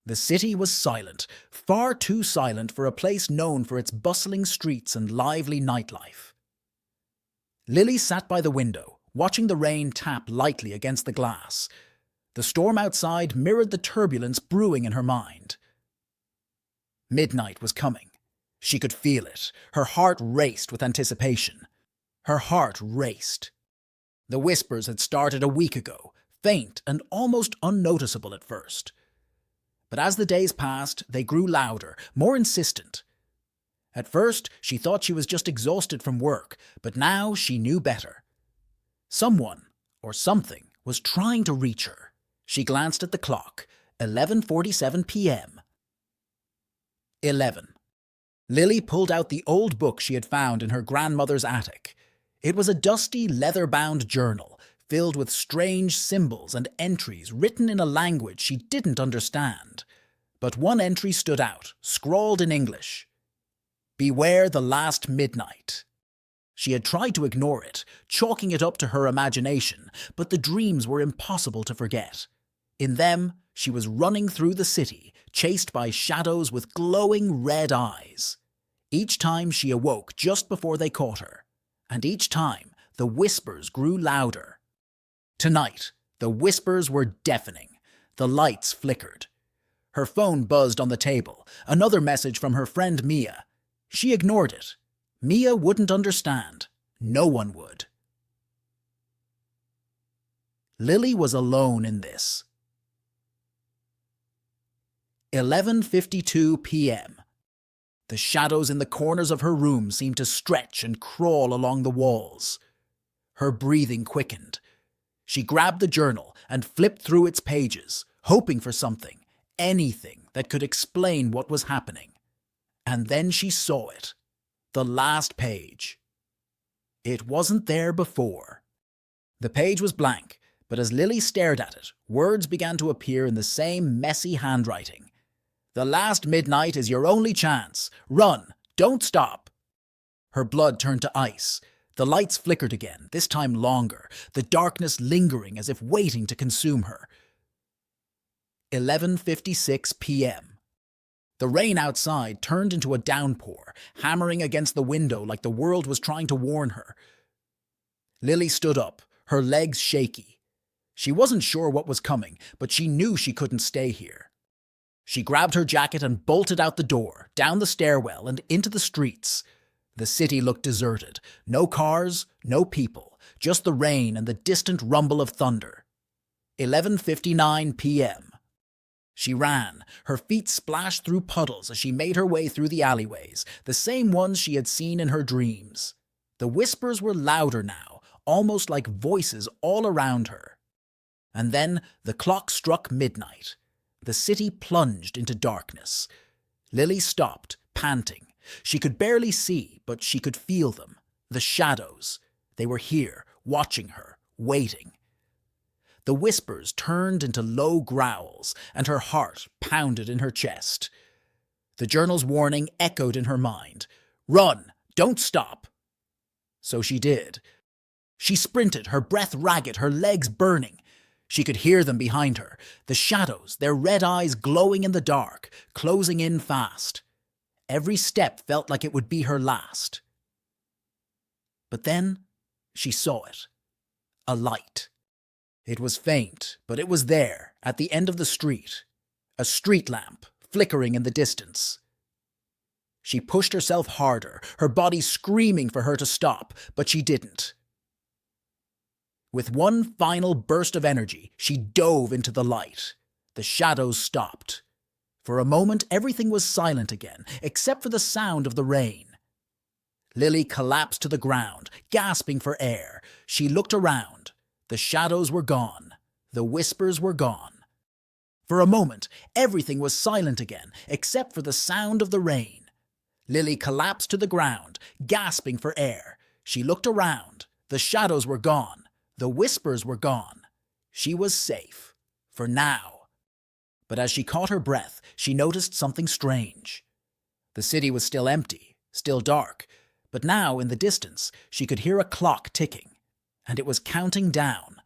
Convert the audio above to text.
The city was silent, far too silent for a place known for its bustling streets and lively nightlife. Lily sat by the window, watching the rain tap lightly against the glass. The storm outside mirrored the turbulence brewing in her mind. Midnight was coming. She could feel it. Her heart raced with anticipation. Her heart raced. The whispers had started a week ago, faint and almost unnoticeable at first. But as the days passed, they grew louder, more insistent. At first, she thought she was just exhausted from work, but now she knew better. Someone, or something, was trying to reach her. She glanced at the clock. 11:47 p.m. 11. Lily pulled out the old book she had found in her grandmother's attic. It was a dusty, leather-bound journal, filled with strange symbols and entries written in a language she didn't understand. But one entry stood out, scrawled in English. "Beware the last midnight." She had tried to ignore it, chalking it up to her imagination, but the dreams were impossible to forget. In them, she was running through the city, chased by shadows with glowing red eyes. Each time she awoke just before they caught her, and each time the whispers grew louder. Tonight, the whispers were deafening. The lights flickered. Her phone buzzed on the table, another message from her friend Mia. She ignored it. Mia wouldn't understand. No one would. Lily was alone in this. 11:52 p.m. The shadows in the corners of her room seemed to stretch and crawl along the walls. Her breathing quickened. She grabbed the journal and flipped through its pages, hoping for something, anything that could explain what was happening. And then she saw it. The last page. It wasn't there before. The page was blank, but as Lily stared at it, words began to appear in the same messy handwriting. "The last midnight is your only chance. Run, don't stop." Her blood turned to ice. The lights flickered again, this time longer, the darkness lingering as if waiting to consume her. 11:56 p.m. The rain outside turned into a downpour, hammering against the window like the world was trying to warn her. Lily stood up, her legs shaky. She wasn't sure what was coming, but she knew she couldn't stay here. She grabbed her jacket and bolted out the door, down the stairwell and into the streets. The city looked deserted. No cars, no people, just the rain and the distant rumble of thunder. 11:59 p.m. She ran. Her feet splashed through puddles as she made her way through the alleyways, the same ones she had seen in her dreams. The whispers were louder now, almost like voices all around her. And then the clock struck midnight. The city plunged into darkness. Lily stopped, panting. She could barely see, but she could feel them. The shadows. They were here, watching her, waiting. The whispers turned into low growls, and her heart pounded in her chest. The journal's warning echoed in her mind. "Run! Don't stop!" So she did. She sprinted, her breath ragged, her legs burning. She could hear them behind her, the shadows, their red eyes glowing in the dark, closing in fast. Every step felt like it would be her last. But then she saw it. A light. It was faint, but it was there, at the end of the street. A street lamp, flickering in the distance. She pushed herself harder, her body screaming for her to stop, but she didn't. With one final burst of energy, she dove into the light. The shadows stopped. For a moment, everything was silent again, except for the sound of the rain. Lily collapsed to the ground, gasping for air. She looked around. The shadows were gone. The whispers were gone. For a moment, everything was silent again, except for the sound of the rain. Lily collapsed to the ground, gasping for air. She looked around. The shadows were gone. The whispers were gone. She was safe. For now. But as she caught her breath, she noticed something strange. The city was still empty, still dark, but now, in the distance, she could hear a clock ticking, and it was counting down.